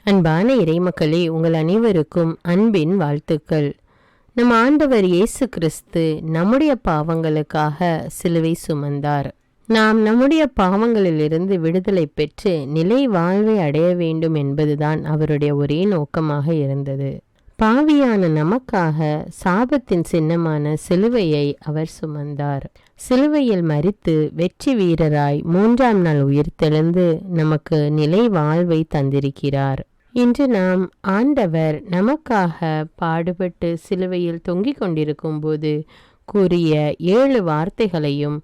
அன்பான இறைமக்களே, உங்கள் அனைவருக்கும் அன்பின் வாழ்த்துக்கள். நம் ஆண்டவர் இயேசு கிறிஸ்து நம்முடைய பாவங்களுக்காக சிலுவை சுமந்தார். நாம் நம்முடைய பாவங்களிலிருந்து விடுதலை பெற்று நிலை வாழ்வை அடைய வேண்டும் என்பதுதான் அவருடைய ஒரே நோக்கமாக இருந்தது. பாவியான நமக்காக சாபத்தின் சின்னமான சிலுவையை அவர் சுமந்தார். சிலுவையில் மரித்து வெற்றி வீரராய் 3ஆம் நாள் உயிர்த்தெழுந்து நமக்கு நிலை வாழ்வை தந்திருக்கிறார். இன்று நாம் ஆண்டவர் நமக்காக பாடுபட்டு சிலுவையில் தொங்கிக் கொண்டிருக்கும் போது கூறிய 7 வார்த்தைகளையும்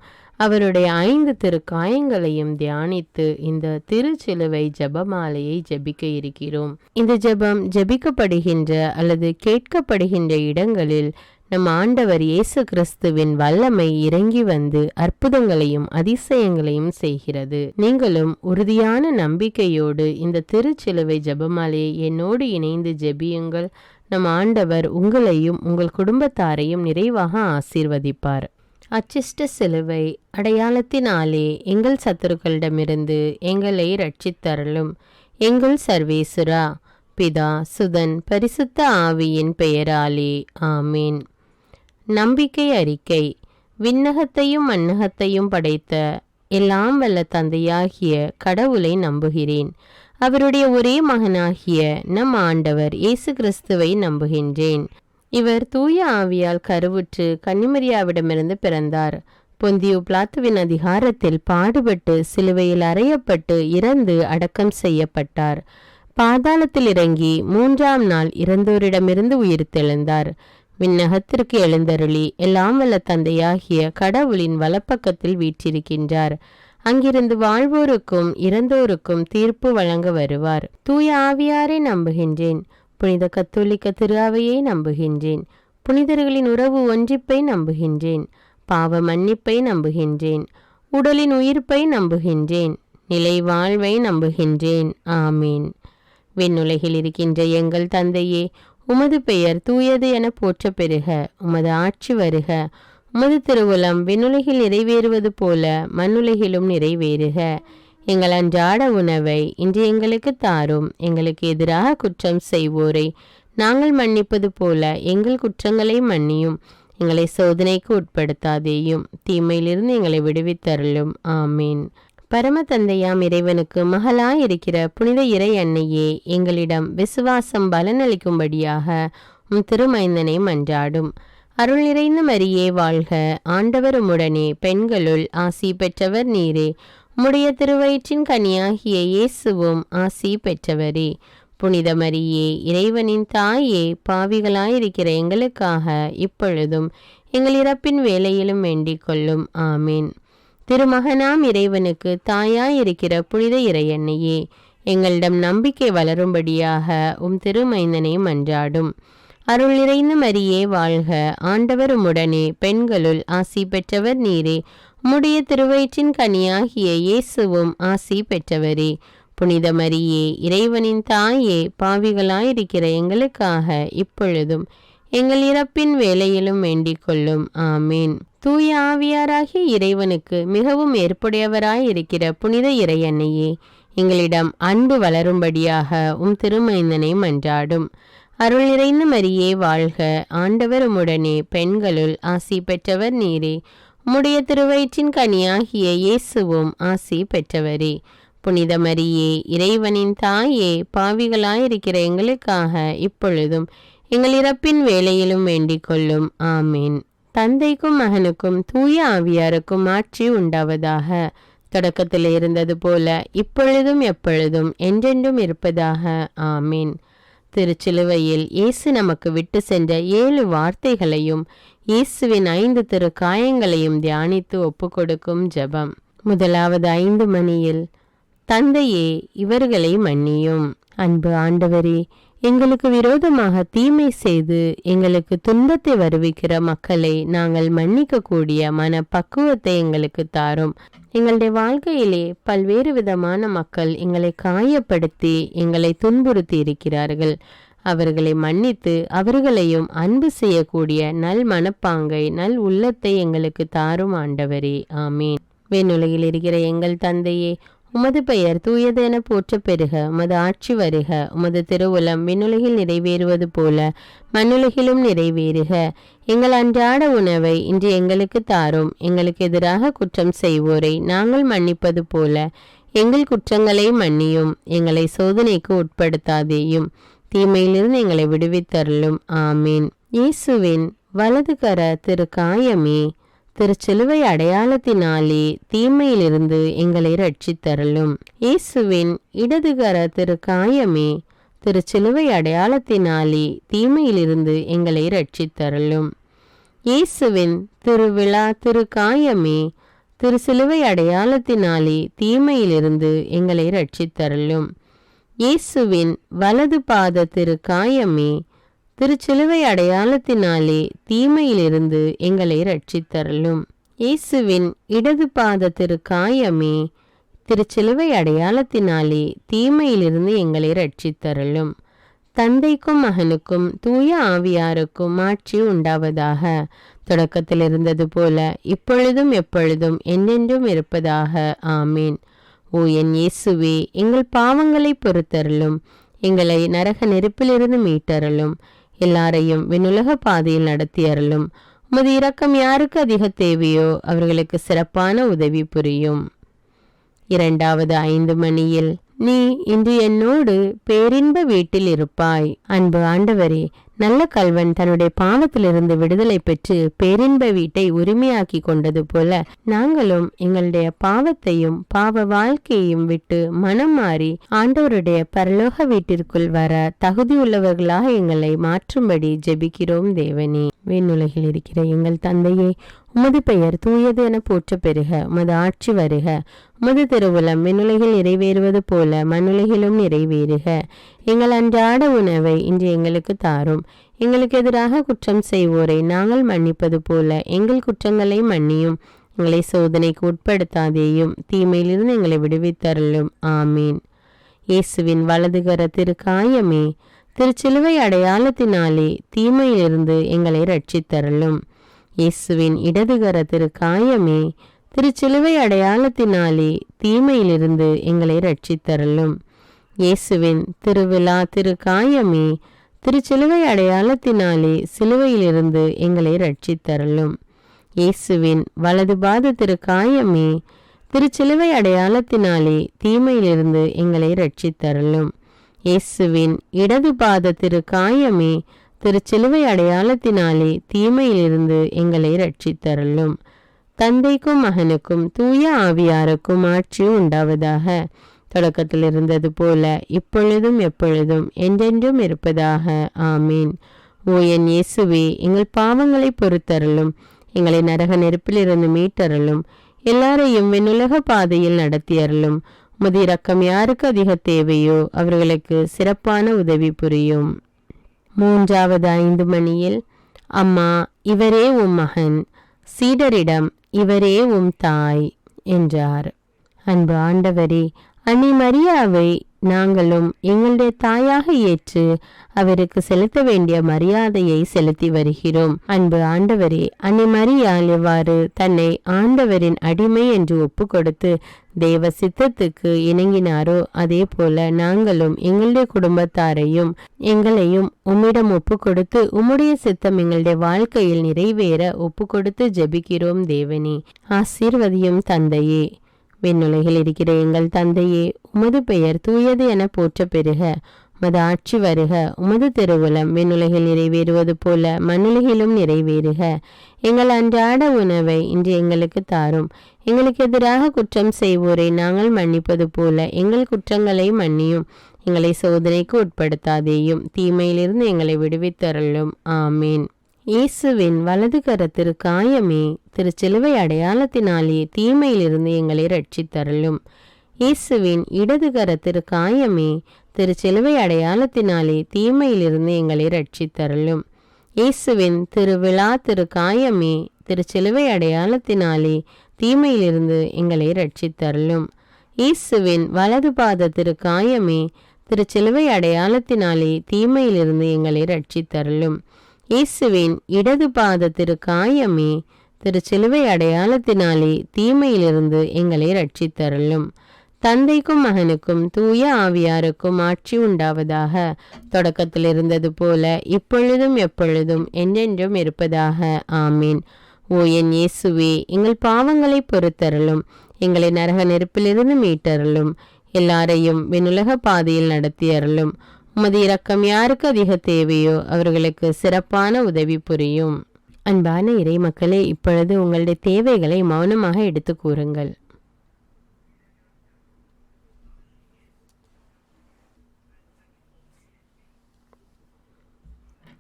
அவருடைய 5 திருக்காயங்களையும் தியானித்து இந்த திருச்சிலுவை ஜெபமாலையை ஜெபிக்க இருக்கிறோம். இந்த ஜெபம் ஜெபிக்கப்படுகின்ற அல்லது கேட்கப்படுகின்ற இடங்களில் நம் ஆண்டவர் இயேசு கிறிஸ்துவின் வல்லமை இறங்கி வந்து அற்புதங்களையும் அதிசயங்களையும் செய்கிறது. நீங்களும் உறுதியான நம்பிக்கையோடு இந்த திருச்சிலுவை ஜெபமாலையை என்னோடு இணைந்து ஜெபியுங்கள். நம் ஆண்டவர் உங்களையும் உங்கள் குடும்பத்தாரையும் நிறைவாக ஆசீர்வதிப்பார். அச்சிஷ்ட சிலுவை அடையாளத்தினாலே எங்கள் சத்துருக்களிடமிருந்து எங்களை ரட்சித்தருளும். எங்கள் சர்வேசுரா, பிதா, சுதன், பரிசுத்த ஆவியின் பெயராலே ஆமீன். நம்பிக்கை அறிக்கை. விண்ணகத்தையும் மண்ணகத்தையும் படைத்த எல்லாம் வல்ல தந்தையாகிய கடவுளை நம்புகிறேன். அவருடைய ஒரே மகனாகிய நம் ஆண்டவர் இயேசு கிறிஸ்துவை நம்புகின்றேன். இவர் தூய ஆவியால் கருவுற்று கன்னிமரியாவிடமிருந்து பிறந்தார். பொந்தியு பிலாத்துவின் அதிகாரத்தில் பாடுபட்டு சிலுவையில் அறையப்பட்டு இறந்து அடக்கம் செய்யப்பட்டார். பாதாளத்தில் இறங்கி 3ஆம் நாள் இறந்தோரிடமிருந்து உயிர்த்தெழுந்தார். விண்ணகத்திற்கு எழுந்தருளி எல்லாம் வல்ல தந்தையாகிய கடவுளின் வலப்பக்கத்தில் வீற்றிருக்கின்றார். அங்கிருந்து வாழ்வோருக்கும் இறந்தோருக்கும் தீர்ப்பு வழங்க வருவார். தூய ஆவியாரை நம்புகின்றேன். புனித கத்தோலிக்க திரு அவையை நம்புகின்றேன். புனிதர்களின் உறவு ஒன்றிப்பை நம்புகின்றேன். பாவ மன்னிப்பை நம்புகின்றேன். உடலின் உயிர்ப்பை நம்புகின்றேன். நிலை வாழ்வை நம்புகின்றேன். ஆமீன். விண்ணுலகில் இருக்கின்ற எங்கள் தந்தையே, உமது பெயர் தூயது என போற்ற பெறுக. உமது ஆட்சி வருக. உமது திருவுளம் விண்ணுலகில் நிறைவேறுவது போல மண்ணுலகிலும் நிறைவேறுக. எங்கள் அன்றாட உணவை இன்று எங்களுக்கு தாரும். எங்களுக்கு எதிராக குற்றம் செய்வோரை நாங்கள் மன்னிப்பது போல எங்கள் குற்றங்களை மன்னியும். எங்களை சோதனைக்கு உட்படுத்தாதேயும், தீமையிலிருந்து எங்களை விடுவித்தருளும். ஆமீன். பரம தந்தையாம் இறைவனுக்கு மகளாயிருக்கிற புனித இறை அன்னையே, எங்களிடம் விசுவாசம் பலனளிக்கும்படியாக திருமைந்தனை மன்றாடும். அருள் நிறைந்த மரியே வாழ்க. ஆண்டவர் உம்முடனே, பெண்களுள் ஆசி பெற்றவர் நீரே. உம்முடைய திருவயிற்றின் கனியாகிய இயேசுவும் ஆசி பெற்றவரே. புனித மரியே, இறைவனின் தாயே, பாவிகளாயிருக்கிற எங்களுக்காக இப்பொழுதும் எங்கள் இறப்பின் வேளையிலும் வேண்டிக் கொள்ளும். ஆமீன். திருமகனாம் இறைவனுக்கு தாயாயிருக்கிற புனித இறையன்னையே, எங்களிடம் நம்பிக்கை வளரும்படியாக திருமைந்தனை மன்றாடும். அருள் நிறைந்த மரியே வாழ்க. ஆண்டவர் உம்முடனே, பெண்களுள் ஆசி பெற்றவர் நீரே. உம்முடைய திருவயிற்றின் கனியாகிய இயேசுவும் ஆசி பெற்றவரே. புனித மரியே, இறைவனின் தாயே, பாவிகளாயிருக்கிற எங்களுக்காக இப்பொழுதும் எங்கள் இறப்பின் வேளையிலும் வேண்டிக் கொள்ளும். ஆமீன். தூய ஆவியாராகிய இறைவனுக்கு மிகவும் ஏற்புடையவராயிருக்கிற புனித இறையன்னையே, எங்களிடம் அன்பு வளரும்படியாக திருமைந்தனை மன்றாடும். அருள் நிறைந்த மரியே வாழ்க. ஆண்டவர் உம்முடனே, பெண்களுள் ஆசி பெற்றவர் நீரே. உம்முடைய திருவயிற்றின் கனியாகிய இயேசுவும் ஆசி பெற்றவரே. புனித மரியே, இறைவனின் தாயே, பாவிகளாயிருக்கிற எங்களுக்காக இப்பொழுதும் எங்கள் இறப்பின் வேளையிலும் வேண்டிக் கொள்ளும். ஆமீன். தந்தைக்கும் மகனுக்கும் தூய ஆவியாருக்கும் ஆட்சி உண்டாவதாக. தொடக்கத்தில் இருந்தது போல இப்பொழுதும் எப்பொழுதும் என்றென்றும் இருப்பதாக. ஆமீன். திருச்சிலுவையில் இயேசு நமக்கு விட்டு சென்ற 7 வார்த்தைகளையும் இயேசுவின் 5 திருக்காயங்களையும் தியானித்து ஒப்பு கொடுக்கும் ஜெபம். முதலாவது 5 மணியில், தந்தையே, இவர்களை மன்னியும். அன்பு ஆண்டவரே, எங்களுக்கு விரோதமாக தீமை செய்து எங்களுக்கு துன்பத்தை வருவிக்கிற மக்களை நாங்கள் மன்னிக்கக்கூடிய மன பக்குவத்தை எங்களுக்கு தாரும். எங்களுடைய வாழ்க்கையிலே பல்வேறு விதமான மக்கள் எங்களை காயப்படுத்தி எங்களை துன்புறுத்தி இருக்கிறார்கள். அவர்களை மன்னித்து அவர்களையும் அன்பு செய்யக்கூடிய நல் மனப்பாங்கை, நல் உள்ளத்தை எங்களுக்கு தாரும் ஆண்டவரே. ஆமீன். விண்ணுலகில் இருக்கிற எங்கள் தந்தையே, உமது பெயர் தூயது என போற்ற பெறுக. உமது ஆட்சி வருக. உமது திருவுளம் விண்ணுலகில் நிறைவேறுவது போல மண்ணுலகிலும் நிறைவேறுக. எங்கள் அன்றாட உணவை இன்று எங்களுக்கு தாரும். எங்களுக்கு எதிராக குற்றம் செய்வோரை நாங்கள் மன்னிப்பது போல எங்கள் குற்றங்களை மன்னியும். எங்களை சோதனைக்கு உட்படுத்தாதேயும், தீமையிலிருந்து எங்களை விடுவித்தருளும். ஆமீன். இயேசுவின் வலதுகர திருக்காயமே, திருச்சிலுவை அடையாளத்தினாலே தீமையிலிருந்து எங்களை ரட்சித்தருளும். இயேசுவின் இடதுகர திருக்காயமே, திருச்சிலுவை அடையாளத்தினாலே தீமையிலிருந்து எங்களை ரட்சித்தருளும். இயேசுவின் திருவிழா திருக்காயமே, திருச்சிலுவை அடையாளத்தினாலே தீமையிலிருந்து எங்களை ரட்சித்தருளும். இயேசுவின் வலது பாத திருக்காயமே, திருச்சிலுவை அடையாளத்தினாலே தீமையிலிருந்து எங்களை ரட்சித்தருளும். இயேசுவின் இடது பாத திருக்காயமே, திருச்சிலுவை அடையாளத்தினாலே தீமையிலிருந்து எங்களை ரட்சித்தருளும். தந்தைக்கும் மகனுக்கும் தூய ஆவியாருக்கும் ஆட்சி உண்டாவதாக. தொடக்கத்தில் இருந்தது போல இப்பொழுதும் எப்பொழுதும் என்றென்றும் இருப்பதாக. ஆமீன். ஓ என் இயேசுவே, எங்கள் பாவங்களை பொறுத்தருளும். எங்களை நரக நெருப்பிலிருந்து மீட்டருளும். எல்லாரையும் விண்ணுலக பாதையில் நடத்தியருளும். உமது இரக்கம் யாருக்கு அதிக தேவையோ அவர்களுக்கு சிறப்பான உதவி புரியும். இரண்டாவது 5 மணியில் நீ இன்று என்னோடு பேரின்ப வீட்டில் இருப்பாய். அன்பு ஆண்டவரே, நல்ல கல்வன் தன்னுடைய பாவத்திலிருந்து விடுதலை பெற்று பேரின்ப வீட்டை உரிமையாக்கி கொண்டது போல நாங்களும் எங்களுடைய பாவத்தையும் பாவ வாழ்க்கையையும் விட்டு மனம் மாறி ஆண்டவருடைய பரலோக வீட்டிற்குள் வர தகுதியுள்ளவர்களாக எங்களை மாற்றும்படி ஜெபிக்கிறோம். தேவனே, விண்ணுலகில் இருக்கிற எங்கள் தந்தையே, உமது பெயர் தூயது என போற்ற பெறுக. உமது ஆட்சி வருக. உமது திருவுளம் விண்ணுலகில் நிறைவேறுவது போல மண்ணுலகிலும் நிறைவேறுக. எங்கள் அன்றாட உணவை இன்று எங்களுக்கு தாரும். எங்களுக்கு எதிராக குற்றம் செய்வோரை நாங்கள் மன்னிப்பது போல எங்கள் குற்றங்களை மன்னியும். எங்களை சோதனைக்கு உட்படுத்தாதேயும், தீமையிலிருந்து எங்களை விடுவித்தருளும். ஆமீன். இயேசுவின் வலதுகர திருக்காயமே, திருச்சிலுவை அடையாளத்தினாலே தீமையிலிருந்து எங்களை ரட்சித்தருளும். இயேசுவின் இடதுகர திருக்காயமே, திருச்சிலுவை அடையாளத்தினாலே தீமையிலிருந்து எங்களை ரட்சித்தருளும். இயேசுவின் திருவிழா திருக்காயமே, திருச்சிலுவை அடையாளத்தினாலே சிலுவையிலிருந்து எங்களை ரட்சித்தருளும். இயேசுவின் வலது பாத திருக்காயமே, திருச்சிலுவை அடையாளத்தினாலே தீமையிலிருந்து எங்களை ரட்சித்தருளும். இயேசுவின் இடது பாத திருக்காயமே, திருச்சிலுவை அடையாளத்தினாலே தீமையிலிருந்து எங்களை ரட்சித்தருளும். தந்தைக்கும் மகனுக்கும் தூய ஆவியாருக்கும் ஆட்சி உண்டாவதாக. தொடக்கத்தில் இருந்தது போல இப்பொழுதும் எப்பொழுதும் என்றென்றும் இருப்பதாக. ஆமீன். ஓ என் இயேசுவே, எங்கள் பாவங்களை பொறுத்தருளும். எங்களை நரக நெருப்பிலிருந்து மீட்டருளும். எல்லாரையும் விண்ணுலக பாதையில் நடத்தியருளும். உமது இரக்கம் யாருக்கு அதிக தேவையோ அவர்களுக்கு சிறப்பான உதவி புரியும். மூன்றாவது 5 மணியில் அம்மா, இவரே உம் மகன், சீடரிடம் இவரே உம் தாய் என்றார். அன்பு ஆண்டவரே, அன்னை மரியாவை நாங்களும் எங்களுடைய தாயாக ஏற்று அவருக்கு செலுத்த வேண்டிய மரியாதையை செலுத்தி வருகிறோம். அன்பு ஆண்டவரே, அன்னை மரியாள் எவ்வாறு தன்னை ஆண்டவரின் அடிமை என்று ஒப்பு கொடுத்து தேவ சித்தத்துக்கு இணங்கினாரோ அதே போல நாங்களும் எங்களுடைய குடும்பத்தாரையும் எங்களையும் உம்மிடம் ஒப்பு கொடுத்து உம்முடைய சித்தம் எங்களுடைய வாழ்க்கையில் நிறைவேற ஒப்பு கொடுத்து ஜெபிக்கிறோம். தேவனே, ஆசீர்வதியும் தந்தையே. விண்ணுலகில் இருக்கிற எங்கள் தந்தையே, உமது பெயர் தூயது என போற்ற பெறுக. உமது ஆட்சி வருக. உமது திருவுளம் விண்ணுலகில் நிறைவேறுவது போல மண்ணுலகிலும் நிறைவேறுக. எங்கள் அன்றாட உணவை இன்று எங்களுக்கு தாரும். எங்களுக்கு எதிராக குற்றம் செய்வோரை நாங்கள் மன்னிப்பது போல எங்கள் குற்றங்களை மன்னியும். எங்களை சோதனைக்கு உட்படுத்தாதேயும், தீமையிலிருந்து எங்களை விடுவித்தருளும். ஆமீன். இயேசுவின் வலது கரத்திற்காயமே, திருச்சிலுவை அடையாளத்தினாலே தீமையிலிருந்து எங்களை ரட்சித்தருளும். இயேசுவின் இடது கரத்திற்காயமே, திருச்சிலுவை அடையாளத்தினாலே தீமையிலிருந்து எங்களை ரட்சித்தருளும். இயேசுவின் திருவிழா திருக்காயமே, திருச்சிலுவை அடையாளத்தினாலே தீமையிலிருந்து எங்களை ரட்சித்தருளும். இயேசுவின் வலது பாத திருக்காயமே, திருச்சிலுவை அடையாளத்தினாலே தீமையிலிருந்து எங்களை ரட்சித்தருளும். இயேசுவின் இடது பாத திருக்காயமே, திருச்சிலுவை அடையாளத்தினாலே தீமையிலிருந்து எங்களை ரட்சித்தருளும். தந்தைக்கும் மகனுக்கும் தூய ஆவியாருக்கும் ஆட்சி உண்டாவதாக. தொடக்கத்தில் இருந்தது போல இப்பொழுதும் எப்பொழுதும் என்றென்றும் இருப்பதாக. ஆமீன். ஓ என் இயேசுவே, எங்கள் பாவங்களை பொறுத்தருளும், எங்களை நரக நெருப்பிலிருந்து மீட்டருளும், எல்லாரையும் விண்ணுலக பாதையில் நடத்தியருளும். உமது இரக்கம் யாருக்கு அதிக தேவையோ அவர்களுக்கு சிறப்பான உதவி புரியும். அன்பான இறை மக்களே, இப்பொழுது உங்களுடைய தேவைகளை மௌனமாக எடுத்து கூறுங்கள்.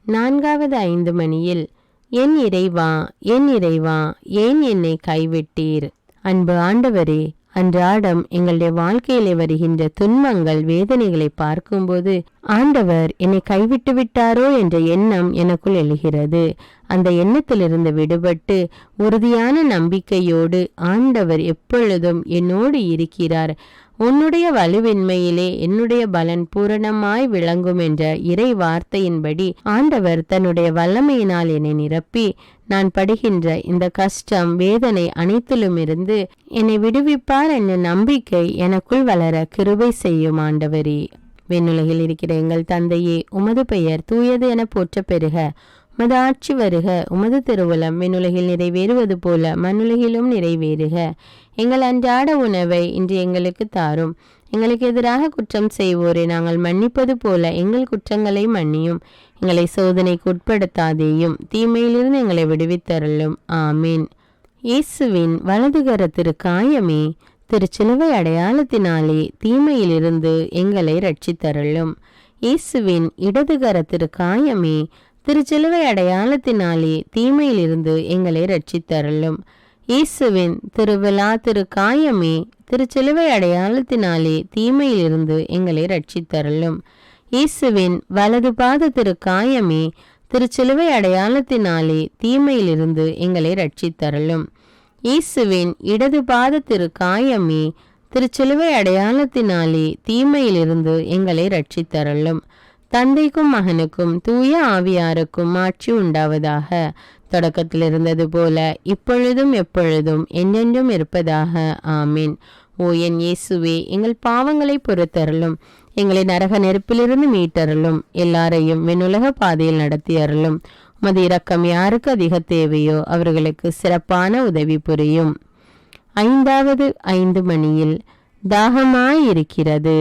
நான்காவது 5 மணியில், என் இறைவா, என் இறைவா, ஏன் என்னை கைவிட்டீர்? அன்பு ஆண்டவரே, அன்றாடம் எங்களுடைய வாழ்க்கையிலே வருகின்ற துன்பங்கள், வேதனைகளை பார்க்கும்போது ஆண்டவர் என்னை கைவிட்டு விட்டாரோ என்ற எண்ணம் எனக்குள் எழுகிறது. அந்த எண்ணத்திலிருந்து விடுபட்டு உறுதியான நம்பிக்கையோடு ஆண்டவர் எப்பொழுதும் என்னோடு இருக்கிறார், உன்னுடைய வலுவின்மையிலே என்னுடைய பலன் பூரணமாய் விளங்கும் என்ற இறை வார்த்தையின்படி ஆண்டவர் தன்னுடைய வல்லமையினால் என்னை நிரப்பி நான் படுகின்ற இந்த கஷ்டம், வேதனை அனைத்திலும் இருந்து என்னை விடுவிப்பார் என்ற நம்பிக்கை எனக்குள் வளர கிருபை செய்யும் ஆண்டவரே. விண்ணுலகில் இருக்கிற எங்கள் தந்தையே, உமது பெயர் தூயது என போற்ற பெறுக. உமது ஆட்சி வருக. உமது திருவுளம் விண்ணுலகில் நிறைவேறுவது போல மண்ணுலகிலும் நிறைவேறுக. எங்கள் அன்றாட உணவை இன்று எங்களுக்கு தாரும். எங்களுக்கு எதிராக குற்றம் செய்வோரை நாங்கள் மன்னிப்பது போல எங்கள் குற்றங்களை மன்னியும். எங்களை சோதனைக்கு உட்படுத்தாதேயும், தீமையிலிருந்து எங்களை விடுவித்தருளும். ஆமீன். இயேசுவின் வலதுகர திருக்காயமே, திருச்சிலுவை அடையாளத்தினாலே தீமையிலிருந்து எங்களை ரட்சித்தருளும். இயேசுவின் இடதுகர திருக்காயமே, திருச்சிலுவை அடையாளத்தினாலே தீமையிலிருந்து எங்களை ரட்சித்தருளும். இயேசுவின் திருவிழா திருக்காயமே, திருச்சிலுவை அடையாளத்தினாலே தீமையிலிருந்து எங்களை ரட்சித்தருளும். இயேசுவின் வலது பாத திருக்காயமே, திருச்சிலுவை அடையாளத்தினாலே தீமையிலிருந்து எங்களை ரட்சித்தருளும். இயேசுவின் இடது பாத திருக்காயமே, திருச்சிலுவை அடையாளத்தினாலே தீமையிலிருந்து எங்களை ரட்சித்தருளும். தந்தைக்கும் மகனுக்கும் தூய ஆவியாருக்கும் ஆட்சி உண்டாவதாக. தொடக்கத்தில் இருந்தது போல இப்பொழுதும் எப்பொழுதும் என்றென்றும் இருப்பதாக. ஆமீன். ஓ என் இயேசுவே, எங்கள் பாவங்களை பொறுத்தருளும், எங்களை நரக நெருப்பிலிருந்து மீட்டருளும், எல்லாரையும் விண்ணுலக பாதையில் நடத்தியருளும். உமது இரக்கம் யாருக்கு அதிக தேவையோ அவர்களுக்கு சிறப்பான உதவி புரியும். 5வது 5 மணியில், தாகமாயிருக்கிறது.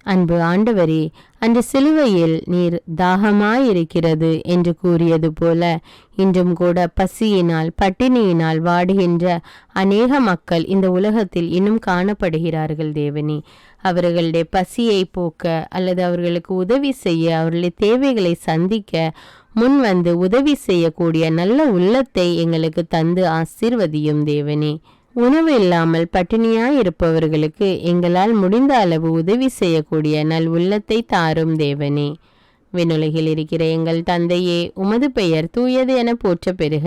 அன்பு ஆண்டவரே, அந்த சிலுவையில் நீர் தாகமாயிருக்கிறது என்று கூறியது போல இன்றும் கூட பசியினால் பட்டினியினால் வாடுகின்ற அநேக மக்கள் இந்த உலகத்தில் இன்னும் காணப்படுகிறார்கள் தேவனே. அவர்களுடைய பசியை போக்க அல்லது அவர்களுக்கு உதவி செய்ய, அவர்களுடைய தேவைகளை சந்திக்க முன் வந்து உதவி செய்யக்கூடிய நல்ல உள்ளத்தை எங்களுக்கு தந்து ஆசீர்வதியும் தேவனே. உணவு இல்லாமல் பட்டினியாய் இருப்பவர்களுக்கு எங்களால் முடிந்த அளவு உதவி செய்யக்கூடிய நல் உள்ளத்தை தாரும் தேவனே. விண்ணுலகில் இருக்கிற எங்கள் தந்தையே, உமது பெயர் தூயது என போற்ற பெறுக.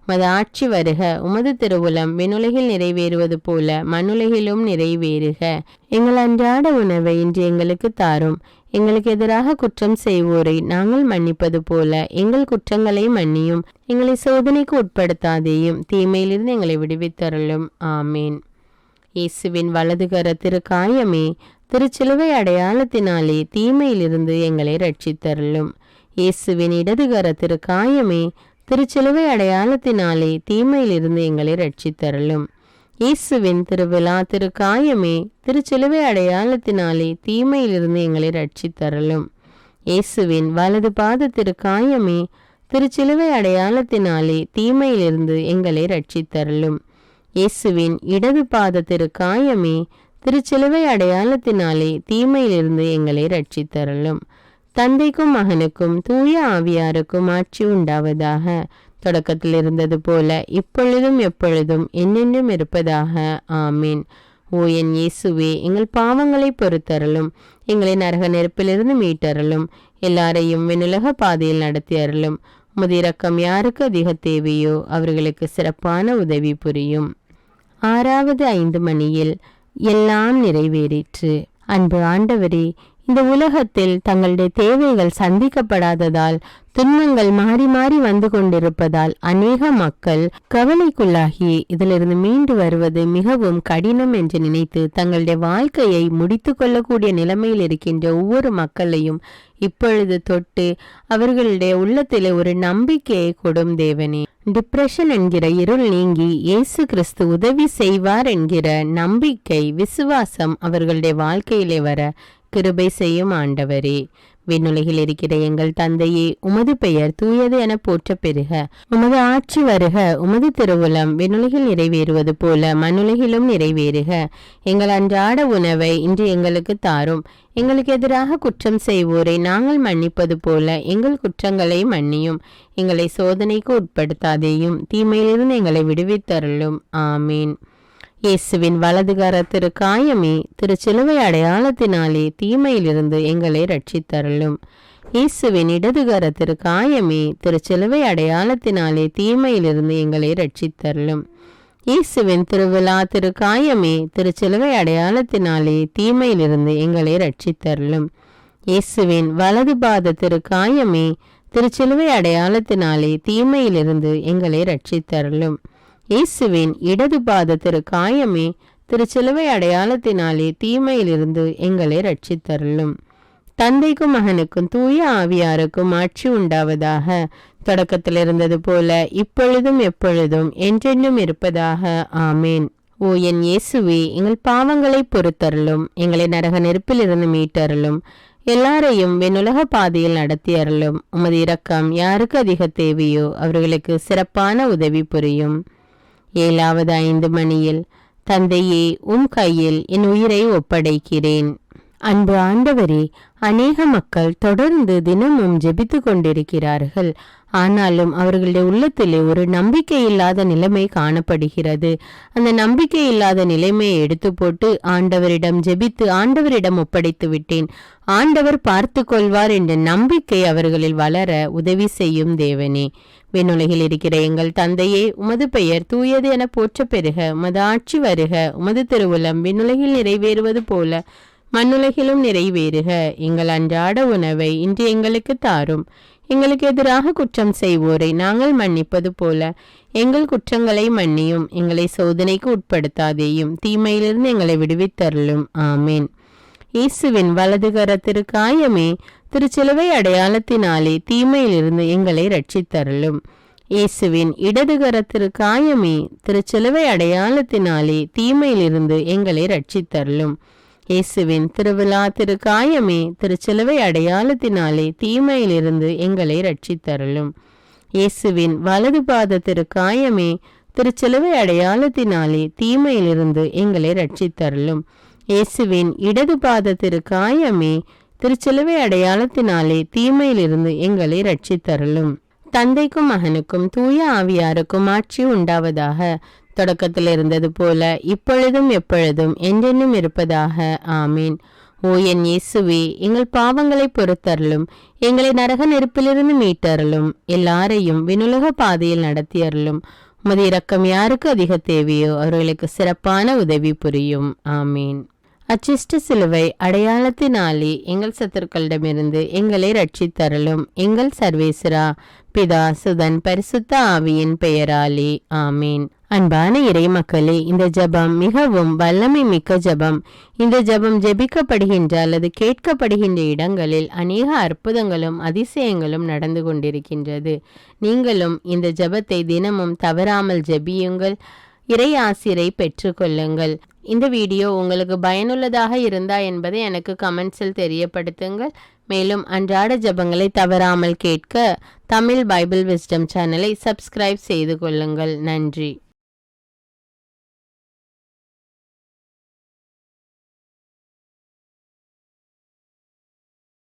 உமது ஆட்சி வருக. உமது திருவுளம் விண்ணுலகில் நிறைவேறுவது போல மண்ணுலகிலும் நிறைவேறுக. எங்கள் அன்றாட உணவை இன்று எங்களுக்கு தாரும். எங்களுக்கு எதிராக குற்றம் செய்வோரை நாங்கள் மன்னிப்பது போல எங்கள் குற்றங்களை மன்னியும். எங்களை சோதனைக்கு உட்படுத்தாதேயும், தீமையிலிருந்து எங்களை விடுவித்தருளும். ஆமீன். இயேசுவின் வலதுகர திருக்காயமே, திருச்சிலுவை அடையாளத்தினாலே தீமையிலிருந்து எங்களை ரட்சித்தருளும். இயேசுவின் இடதுகர திருக்காயமே, திருச்சிலுவை அடையாளத்தினாலே தீமையிலிருந்து எங்களை ரட்சித்தருளும். இயேசுவின் திருவிழா திருக்காயமே, திருச்சிலுவை அடையாளத்தினாலே தீமையிலிருந்து எங்களை ரட்சித்தருளும். இயேசுவின் வலது பாத திருக்காயமே, திருச்சிலுவை அடையாளத்தினாலே தீமையிலிருந்து எங்களை ரட்சித்தருளும். இயேசுவின் இடது பாத திருக்காயமே, திருச்சிலுவை அடையாளத்தினாலே தீமையிலிருந்து எங்களை ரட்சித்தருளும். தந்தைக்கும் மகனுக்கும் தூய ஆவியாருக்கும் ஆட்சி உண்டாவதாக. தொடக்கத்தில் இருந்தது போல இப்பொழுதும் எப்பொழுதும் என்னென்றும் இருப்பதாக. ஆமீன். ஓ என் இயேசுவே, எங்கள் பாவங்களை பொறுத்தருளும், எங்களை நரக நெருப்பிலிருந்து மீட்டருளும், எல்லாரையும் விண்ணுலக பாதையில் நடத்தியருளும். உமது இரக்கம் யாருக்கு அதிக தேவையோ அவர்களுக்கு சிறப்பான உதவி புரியும். 6வது 5 மணியில், எல்லாம் நிறைவேறிற்று. அன்பு ஆண்டவரே, இந்த உலகத்தில் தங்களுடைய தேவைகள் சந்திக்கப்படாததால், துன்பங்கள் மாறி மாறி வந்து கொண்டிருப்பதால் அநேக மக்கள் கவலைக்குள்ளாகி இதிலிருந்து மீண்டு வருவது மிகவும் கடினம் என்று நினைத்து தங்களுடைய வாழ்க்கையை முடித்து கொள்ளக்கூடிய நிலைமையில் இருக்கின்ற ஒவ்வொரு மக்களையும் இப்பொழுது தொட்டு அவர்களுடைய உள்ளத்திலே ஒரு நம்பிக்கையை கொடும் தேவனே. டிப்ரெஷன் என்கிற இருள் நீங்கி இயேசு கிறிஸ்து உதவி செய்வார் என்கிற நம்பிக்கை, விசுவாசம் அவர்களுடைய வாழ்க்கையிலே வர கிருபை செய்யும் ஆண்டவரே. விண்ணுலகில் இருக்கிற எங்கள் தந்தையே, உமது பெயர் தூயது என போற்ற பெறுக. உமது ஆட்சி வருக. உமது திருவுளம் விண்ணுலகில் நிறைவேறுவது போல மண்ணுலகிலும் நிறைவேறுக. எங்கள் அன்றாட உணவை இன்று எங்களுக்கு தாரும். எங்களுக்கு எதிராக குற்றம் செய்வோரை நாங்கள் மன்னிப்பது போல எங்கள் குற்றங்களை மன்னியும். எங்களை சோதனைக்கு உட்படுத்தாதேயும், தீமையிலிருந்து எங்களை விடுவித்தருளும். ஆமீன். இயேசுவின் வலதுகர திரு காயமே, திருச்சிலுவை அடையாளத்தினாலே தீமையிலிருந்து எங்களை ரட்சித்தருளும். இயேசுவின் இடதுகர திரு காயமே, திருச்சிலுவை அடையாளத்தினாலே தீமையிலிருந்து எங்களை ரட்சித்தருளும். இயேசுவின் திருவிழா திரு காயமே, திருச்சிலுவை அடையாளத்தினாலே தீமையிலிருந்து எங்களை ரட்சித்தருளும். இயேசுவின் வலது பாத திரு காயமே, திருச்சிலுவை அடையாளத்தினாலே தீமையிலிருந்து எங்களை ரட்சித்தருளும். இயேசுவின் இடது பாத திரு காயமே, திருச்சிலுவை அடையாளத்தினாலே தீமையிலிருந்து எங்களை ரட்சித்தருளும். தந்தைக்கும் மகனுக்கும் தூய ஆவியாருக்கும் ஆட்சி உண்டாவதாக. தொடக்கத்தில் இருந்தது போல இப்பொழுதும் எப்பொழுதும் என்றென்றும் இருப்பதாக. ஆமேன். ஓ என் இயேசுவே, எங்கள் பாவங்களை பொறுத்தருளும். எங்களை நரக நெருப்பிலிருந்து மீட்டருளும். எல்லாரையும் வெண்ணுலக பாதையில் நடத்தி அருளும். உமது இரக்கம் யாருக்கு அதிக தேவையோ அவர்களுக்கு சிறப்பான உதவி புரியும். 7வது 5 மணியில், தந்தையே, உம் கையில் என் உயிரை ஒப்படைக்கிறேன். அன்பு ஆண்டவரே, அநேக மக்கள் தொடர்ந்து தினமும் ஜெபித்து கொண்டிருக்கிறார்கள். ஆனாலும் அவர்களுடைய உள்ளத்திலே ஒரு நம்பிக்கை இல்லாத நிலைமை காணப்படுகிறது. அந்த நம்பிக்கை இல்லாத நிலைமையை எடுத்து போட்டு ஆண்டவரிடம் ஜெபித்து ஆண்டவரிடம் ஒப்படைத்து விட்டேன், ஆண்டவர் பார்த்து கொள்வார் என்ற நம்பிக்கை அவர்களில் வளர உதவி செய்யும் தேவனே. விண்ணுலகில் இருக்கிற எங்கள் தந்தையே, உமது பெயர் தூயது என போற்ற பெறுக. உமது ஆட்சி வருக. உமது திருவுளம் விண்ணுலகில் நிறைவேறுவது போல மண்ணுலகிலும் நிறைவேறுக. எங்கள் அன்றாட உணவை இன்று எங்களுக்கு தாரும். எங்களுக்கு எதிராக குற்றம் செய்வோரை நாங்கள் மன்னிப்பது போல எங்கள் குற்றங்களை மன்னியும். எங்களை சோதனைக்கு உட்படுத்தாதேயும், தீமையிலிருந்து எங்களை விடுவித்தருளும். ஆமேன். இயேசுவின் வலதுகர திரு காயமே, திருச்சிலுவை அடையாளத்தினாலே தீமையிலிருந்து எங்களை ரட்சித்தருளும். இயேசுவின் இடதுகர திரு காயமே, திருச்சிலுவை அடையாளத்தினாலே தீமையிலிருந்து எங்களை ரட்சித்தருளும். இயேசுவின் திருவிழா திரு காயமே, திருச்சிலுவை அடையாளத்தினாலே தீமையிலிருந்து எங்களை ரட்சித்தருளும். இயேசுவின் வலது பாத திரு காயமே, திருச்சிலுவை அடையாளத்தினாலே தீமையிலிருந்து எங்களை ரட்சித்தருளும். இயேசுவின் இடது பாத திரு காயமே, திருச்சிலுவை அடையாளத்தினாலே தீமையிலிருந்து எங்களை ரட்சித்தருளும். தந்தைக்கும் மகனுக்கும் தூய ஆவியாருக்கும் ஆட்சி உண்டாவதாக. தொடக்கத்தில் இருந்தது போல இப்பொழுதும் எப்பொழுதும் என்றென்றும் இருப்பதாக. ஆமீன். ஓ என் இயேசுவே, எங்கள் பாவங்களை பொறுத்தருளும். எங்களை நரக நெருப்பிலிருந்து மீட்டருளும். எல்லாரையும் விண்ணுலக பாதையில் நடத்தியருளும். உமது இரக்கம் யாருக்கு அதிக தேவையோ அவர்களுக்கு சிறப்பான உதவி புரியும். ஆமீன். அச்சிஷ்ட சிலுவை அடையாளத்தினாலே எங்கள் சத்துருக்களிடமிருந்து எங்களை ரட்சித்தருளும். எங்கள் சர்வேஸ்வரா, பிதா, சுதன், பரிசுத்த ஆவியின் பெயராலே. ஆமீன். அன்பான இறை மக்களே, இந்த ஜபம் மிகவும் வல்லமை மிக்க ஜபம். இந்த ஜபம் ஜெபிக்கப்படுகின்ற அல்லது கேட்கப்படுகின்ற இடங்களில் அநேக அற்புதங்களும் அதிசயங்களும் நடந்து கொண்டிருக்கின்றது. நீங்களும் இந்த ஜபத்தை தினமும் தவறாமல் ஜெபியுங்கள். இறை ஆசிரை பெற்றுக்கொள்ளுங்கள். இந்த வீடியோ உங்களுக்கு பயனுள்ளதாக இருந்தா என்பதை எனக்கு கமெண்ட்ஸில் தெரியப்படுத்துங்கள். மேலும் அன்றாட ஜபங்களை தவறாமல் கேட்க தமிழ் பைபிள் விஸ்டம் சேனலை சப்ஸ்கிரைப் செய்து கொள்ளுங்கள். நன்றி.